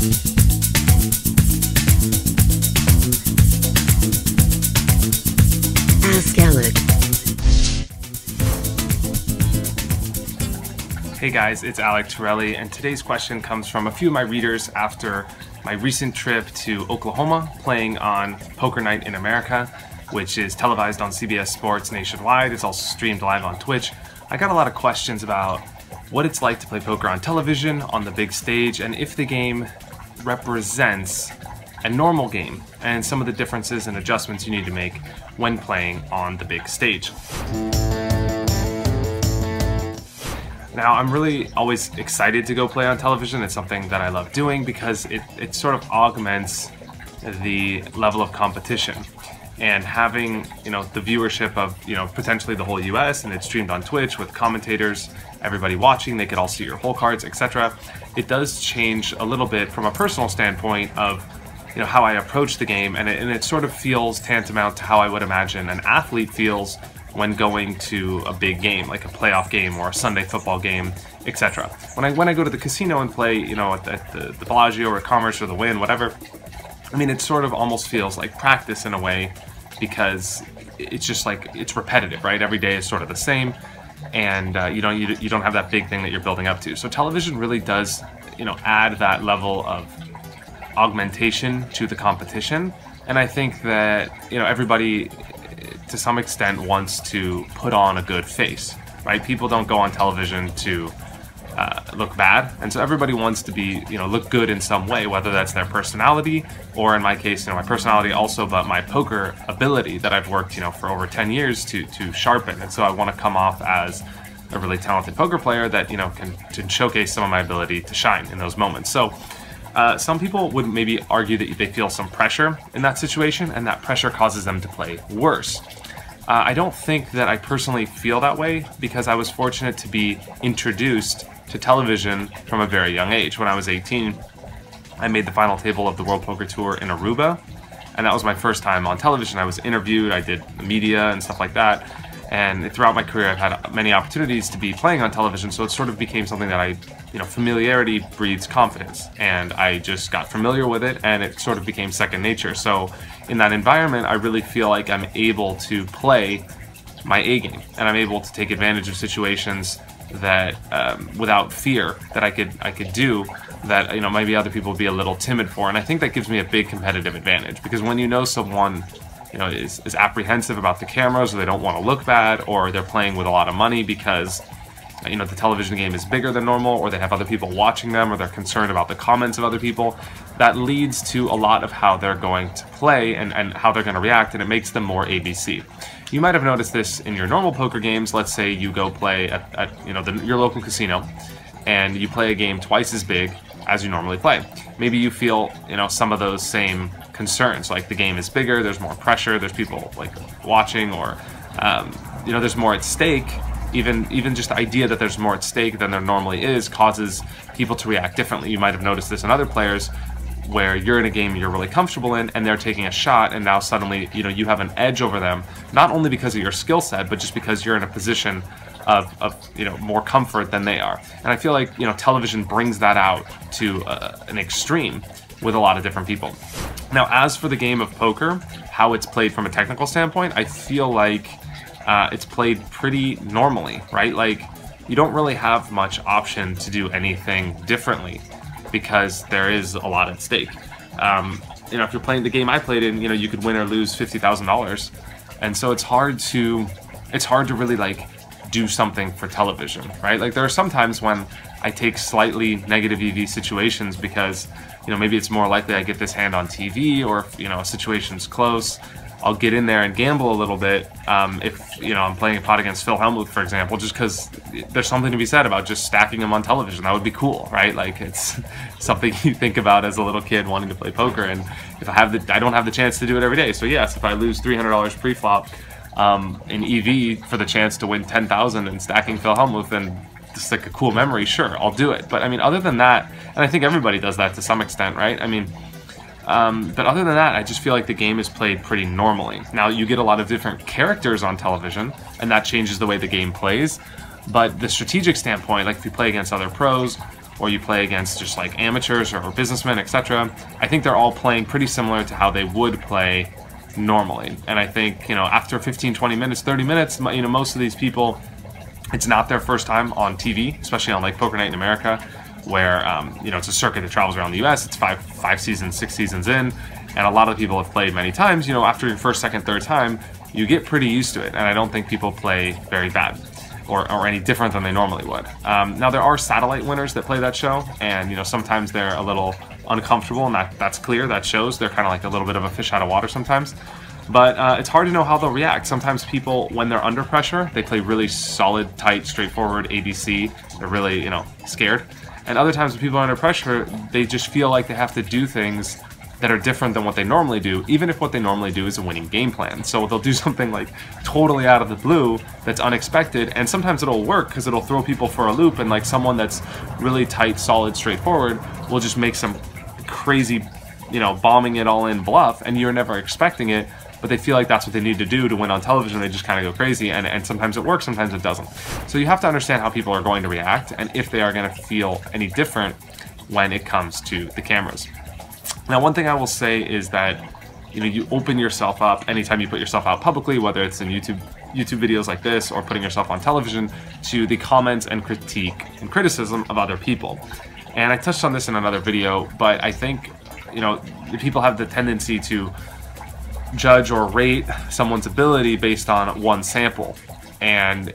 Ask Alec. Hey guys, it's Alec Torelli, and today's question comes from a few of my readers after my recent trip to Oklahoma playing on Poker Night in America, which is televised on CBS Sports nationwide. It's also streamed live on Twitch. I got a lot of questions about what it's like to play poker on television, on the big stage, and if the game represents a normal game, and some of the differences and adjustments you need to make when playing on the big stage. Now, I'm really always excited to go play on television. It's something that I love doing because it sort of augments the level of competition. And having, the viewership of, potentially the whole US, and it's streamed on Twitch with commentators, everybody watching, they could all see your hole cards, etc. It does change a little bit from a personal standpoint of, how I approach the game, and it sort of feels tantamount to how I would imagine an athlete feels when going to a big game, like a playoff game or a Sunday football game, etc. When I go to the casino and play, at the Bellagio or Commerce or the Wynn, whatever, it sort of almost feels like practice in a way, because it's just like, it's repetitive, right? Every day is sort of the same, and you don't have that big thing that you're building up to. So television really does, add that level of augmentation to the competition, and I think that, everybody to some extent wants to put on a good face, right? People don't go on television to look bad, and so everybody wants to be, look good in some way, whether that's their personality, or in my case, my personality also, but my poker ability that I've worked, for over 10 years to sharpen. And so I want to come off as a really talented poker player that, can showcase some of my ability to shine in those moments. So some people would maybe argue that they feel some pressure in that situation, and that pressure causes them to play worse. I don't think that I personally feel that way, because I was fortunate to be introduced to television from a very young age. When I was 18, I made the final table of the World Poker Tour in Aruba, and that was my first time on television. I was interviewed, I did the media and stuff like that, and throughout my career I've had many opportunities to be playing on television, so it sort of became something that familiarity breeds confidence, and I just got familiar with it, and it sort of became second nature. So in that environment, I really feel like I'm able to play my A game, and I'm able to take advantage of situations that without fear, that I could do that maybe other people would be a little timid for. And I think that gives me a big competitive advantage, because when someone is apprehensive about the cameras, or they don't want to look bad, or they're playing with a lot of money because the television game is bigger than normal, or they have other people watching them, or they're concerned about the comments of other people, that leads to a lot of how they're going to play and how they're going to react, and it makes them more ABC. You might have noticed this in your normal poker games. Let's say you go play at your local casino, and you play a game twice as big as you normally play. Maybe you feel some of those same concerns, like the game is bigger, there's more pressure, there's people like watching, or there's more at stake. Even just the idea that there's more at stake than there normally is causes people to react differently. You might have noticed this in other players, where you're in a game you're really comfortable in, and they're taking a shot, and now suddenly you have an edge over them, not only because of your skill set, but just because you're in a position of more comfort than they are. And I feel like television brings that out to an extreme with a lot of different people. Now, as for the game of poker, how it's played from a technical standpoint, I feel like it's played pretty normally, right? Like, you don't really have much option to do anything differently, because there is a lot at stake. If you're playing the game I played in, you could win or lose $50,000, and so it's hard to really do something for television, right? Like, there are some times when I take slightly negative EV situations because maybe it's more likely I get this hand on TV, or if a situation's close, I'll get in there and gamble a little bit. If I'm playing a pot against Phil Hellmuth, for example, just because there's something to be said about just stacking him on television. That would be cool, right? Like, it's something you think about as a little kid wanting to play poker, and if I don't have the chance to do it every day. So yes, if I lose $300 pre-flop in EV for the chance to win $10,000 and stacking Phil Hellmuth, then just like a cool memory, sure, I'll do it. But other than that, and I think everybody does that to some extent, right? But other than that, I just feel like the game is played pretty normally. Now, you get a lot of different characters on television, and that changes the way the game plays. But the strategic standpoint, like if you play against other pros, or you play against just like amateurs or businessmen, etc., I think they're all playing pretty similar to how they would play normally. And I think, you know, after 15, 20 minutes, 30 minutes, you know, most of these people, it's not their first time on TV, especially on like Poker Night in America, where, you know, it's a circuit that travels around the US. It's five seasons, 6 seasons in, and a lot of people have played many times. You know, after your first, second, third time, you get pretty used to it, and I don't think people play very bad or any different than they normally would. Now, there are satellite winners that play that show, and, you know, sometimes they're a little uncomfortable, and that's clear, that shows. They're kind of like a little bit of a fish out of water sometimes. But it's hard to know how they'll react. Sometimes people, when they're under pressure, they play really solid, tight, straightforward ABC. They're really, you know, scared. And other times when people are under pressure, they just feel like they have to do things that are different than what they normally do, even if what they normally do is a winning game plan. So they'll do something like totally out of the blue that's unexpected, and sometimes it'll work because it'll throw people for a loop, and like someone that's really tight, solid, straightforward will just make some crazy, you know, bombing it all in bluff, and you're never expecting it, but they feel like that's what they need to do to win on television. They just kind of go crazy, and sometimes it works, sometimes it doesn't. So you have to understand how people are going to react, and if they are going to feel any different when it comes to the cameras. Now, one thing I will say is that, you know, you open yourself up anytime you put yourself out publicly, whether it's in YouTube videos like this or putting yourself on television, to the comments and critique and criticism of other people. And I touched on this in another video, but I think, you know, people have the tendency to judge or rate someone's ability based on one sample, and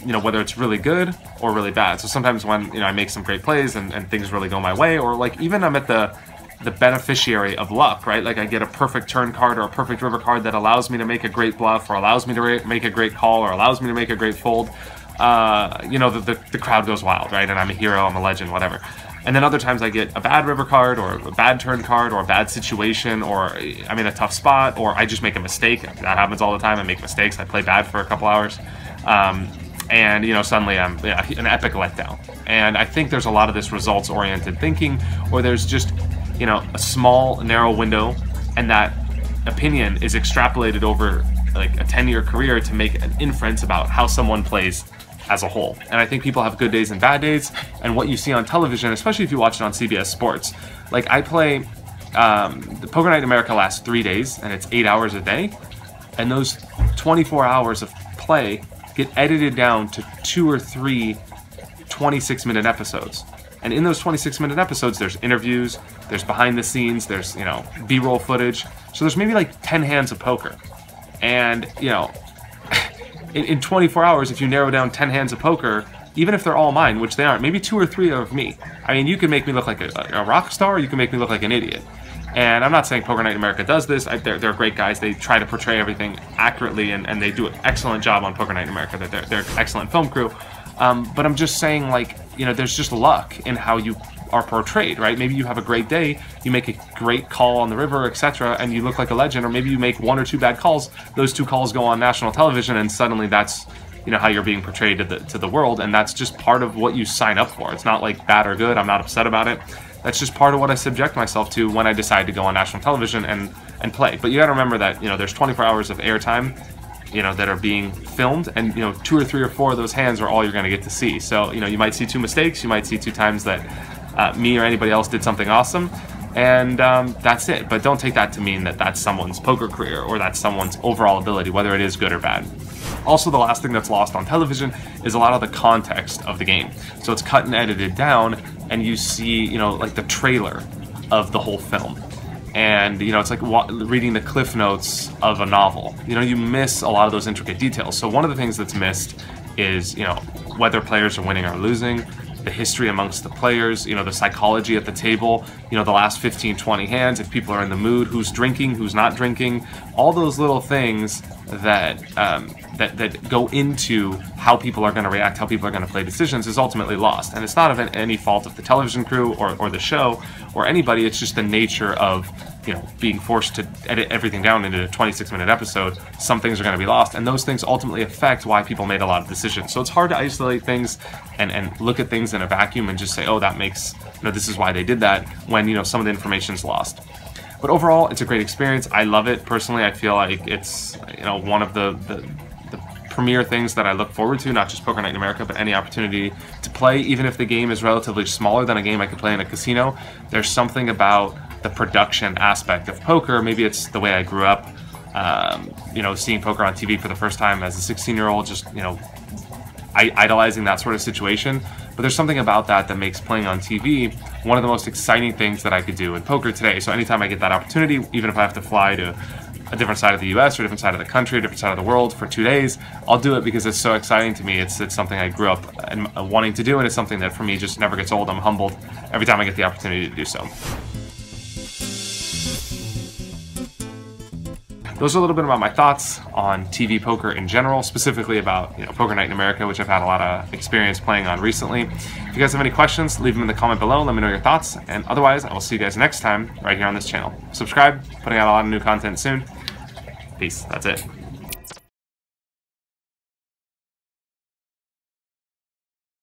you know, whether it's really good or really bad. So sometimes when, you know, I make some great plays and things really go my way, or like even I'm at the beneficiary of luck, right? Like I get a perfect turn card or a perfect river card that allows me to make a great bluff, or allows me to make a great call, or allows me to make a great fold. You know, the crowd goes wild, right? And I'm a hero, I'm a legend, whatever. And then other times I get a bad river card, or a bad turn card, or a bad situation, or I'm in a tough spot, or I just make a mistake. That happens all the time. I make mistakes. I play bad for a couple hours. And, you know, suddenly I'm an epic letdown. And I think there's a lot of this results-oriented thinking, or there's just, you know, a small, narrow window, and that opinion is extrapolated over like a 10-year career to make an inference about how someone plays as a whole. And I think people have good days and bad days, and what you see on television, especially if you watch it on CBS Sports, like I play, the Poker Night in America lasts 3 days, and it's 8 hours a day, and those 24 hours of play get edited down to 2 or 3 26-minute episodes. And in those 26-minute episodes, there's interviews, there's behind the scenes, there's, you know, B-roll footage. So there's maybe like 10 hands of poker. And, you know, in 24 hours, if you narrow down 10 hands of poker, even if they're all mine, which they aren't, maybe 2 or 3 are of me. I mean, you can make me look like a rock star, or you can make me look like an idiot. And I'm not saying Poker Night in America does this. They're great guys. They try to portray everything accurately, and they do an excellent job on Poker Night in America. They're an excellent film crew. But I'm just saying, like, you know, there's just luck in how you are portrayed, right? Maybe you have a great day, you make a great call on the river, etc., and you look like a legend, or maybe you make 1 or 2 bad calls, those 2 calls go on national television, and suddenly that's, you know, how you're being portrayed to the world, and that's just part of what you sign up for. It's not like bad or good, I'm not upset about it. That's just part of what I subject myself to when I decide to go on national television and play. But you gotta remember that, you know, there's 24 hours of airtime, you know, that are being filmed, and, you know, 2 or 3 or 4 of those hands are all you're gonna get to see. So, you know, you might see 2 mistakes, you might see 2 times that me or anybody else did something awesome, and that's it. But don't take that to mean that that's someone's poker career, or that's someone's overall ability, whether it is good or bad. Also, the last thing that's lost on television is a lot of the context of the game. So it's cut and edited down, and you see, you know, like the trailer of the whole film. And, you know, it's like reading the cliff notes of a novel. You know, you miss a lot of those intricate details. So one of the things that's missed is, you know, whether players are winning or losing, the history amongst the players, you know, the psychology at the table, you know, the last 15, 20 hands, if people are in the mood, who's drinking, who's not drinking, all those little things that that go into how people are going to react, how people are going to play decisions, is ultimately lost. And it's not of any fault of the television crew or the show or anybody. It's just the nature of, you know, being forced to edit everything down into a 26-minute episode. Some things are going to be lost, and those things ultimately affect why people made a lot of decisions. So it's hard to isolate things and look at things in a vacuum and just say, oh, that makes, you know, this is why they did that, when, you know, some of the information's lost. But overall, it's a great experience. I love it personally. I feel like it's, you know, one of the premier things that I look forward to, not just Poker Night in America, but any opportunity to play, even if the game is relatively smaller than a game I could play in a casino. There's something about the production aspect of poker. Maybe it's the way I grew up, you know, seeing poker on TV for the first time as a 16-year-old, just, you know, idolizing that sort of situation. But there's something about that that makes playing on TV one of the most exciting things that I could do in poker today. So anytime I get that opportunity, even if I have to fly to a different side of the US or a different side of the country, a different side of the world for 2 days, I'll do it because it's so exciting to me. It's something I grew up and wanting to do, and it's something that for me just never gets old. I'm humbled every time I get the opportunity to do so. Those are a little bit about my thoughts on TV poker in general, specifically about, you know, Poker Night in America, which I've had a lot of experience playing on recently. If you guys have any questions, leave them in the comment below. Let me know your thoughts. And otherwise, I will see you guys next time right here on this channel. Subscribe, putting out a lot of new content soon. Peace. That's it.